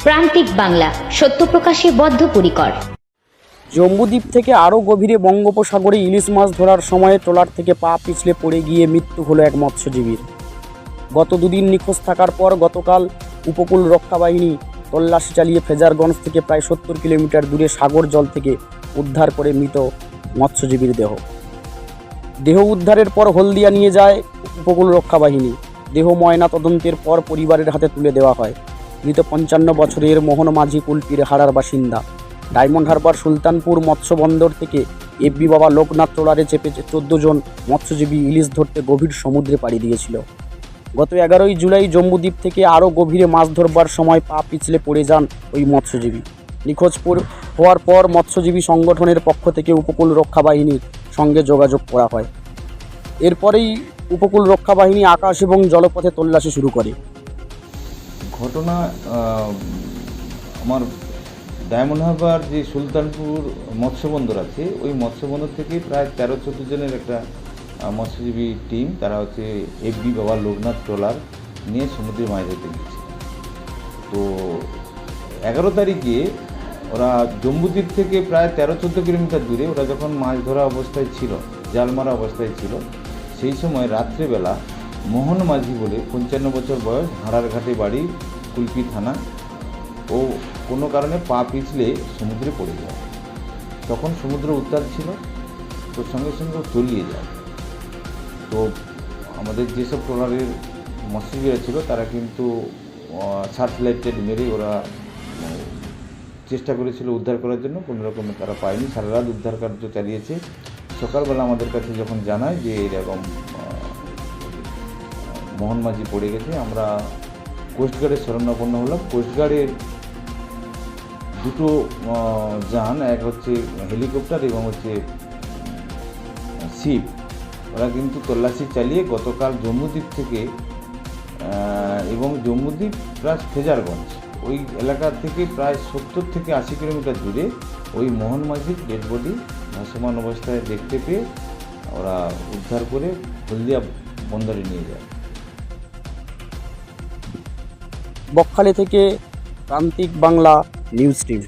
প্রান্তিক বাংলা, সত্য প্রকাশে বদ্ধপরিকর। জম্বুদ্বীপ থেকে আরও গভীরে বঙ্গোপসাগরে ইলিশ মাছ ধরার সময় ট্রলার থেকে পা পিছলে পড়ে গিয়ে মৃত্যু হলো এক মৎস্যজীবীর। গত দুদিন নিখোঁজ থাকার পর গতকাল উপকূল রক্ষা বাহিনী তল্লাশি চালিয়ে ফ্রেজারগঞ্জ থেকে প্রায় 70 কিলোমিটার দূরে সাগর জল থেকে উদ্ধার করে মৃত মৎস্যজীবীর দেহ উদ্ধারের পর হলদিয়া নিয়ে যায় উপকূল রক্ষা বাহিনী। দেহ ময়না তদন্তের পর পরিবারের হাতে তুলে দেওয়া হয়। মৃত 55 বছরের মোহন মাঝি কুলপির হারার বাসিন্দা। ডায়মন্ড হারবার সুলতানপুর মৎস্য বন্দর থেকে এফবি বাবা লোকনাথ ট্রলারে চেপে 14 জন মৎস্যজীবী ইলিশ ধরতে গভীর সমুদ্রে পাড়ি দিয়েছিল। গত 11 জুলাই জম্বুদ্বীপ থেকে আরও গভীরে মাছ ধরবার সময় পা পিছলে পড়ে যান ওই মৎস্যজীবী। নিখোঁজ হওয়ার পর মৎস্যজীবী সংগঠনের পক্ষ থেকে উপকূল রক্ষা বাহিনীর সঙ্গে যোগাযোগ করা হয়। এরপরেই উপকূল রক্ষা বাহিনী আকাশ এবং জলপথে তল্লাশি শুরু করে। ঘটনা আমার ডায়মন্ড হারবার যে সুলতানপুর মৎস্যবন্দর আছে, ওই মৎস্যবন্দর থেকে প্রায় 13-14 জনের একটা মৎস্যজীবী টিম, তারা হচ্ছে এফবি বাবা লোকনাথ ট্রলার নিয়ে সমুদ্রে মাছ ধরতে গেছে। তো 11 তারিখে ওরা জম্বুদ্বীপ থেকে প্রায় 13-14 কিলোমিটার দূরে ওরা যখন মাছ ধরা অবস্থায় ছিল, জাল মারা অবস্থায় ছিল, সেই সময় রাত্রেবেলা মোহন মাঝি বলে 55 বছর বয়স, হাড়ারঘাটে বাড়ি, কুলপি থানা, ও কোনো কারণে পা পিছলে সমুদ্রে পড়ে যায়। তখন সমুদ্র উত্তাল ছিল, তো সঙ্গে সঙ্গে তলিয়ে যায়। তো আমাদের যেসব ট্রলারের মৎস্যজীবীরা ছিল তারা কিন্তু সার্চ লাইট মেরে ওরা চেষ্টা করেছিল উদ্ধার করার জন্য, কোনো রকমে তারা পায়নি। সারা রাত উদ্ধার কার্য চালিয়েছে। সকালবেলা আমাদের কাছে যখন জানায় যে এরকম মোহন মাঝি পড়ে গেছে, আমরা কোস্টগার্ডের শরণাপন্ন হলাম। কোস্টগার্ডের দুটো যান, এক হচ্ছে হেলিকপ্টার এবং হচ্ছে শিপ, ওরা কিন্তু তল্লাশি চালিয়ে গতকাল জম্বুদ্বীপ থেকে এবং জম্বুদ্বীপ প্লাস ফ্রেজারগঞ্জ ওই এলাকা থেকে প্রায় 70 থেকে 80 কিলোমিটার দূরে ওই মোহন মাঝির ডেড বডি ভাসমান অবস্থায় দেখতে পেয়ে ওরা উদ্ধার করে হলদিয়া বন্দরে নিয়ে যায়। বকখালি থেকে প্রান্তিক বাংলা নিউজ টিম।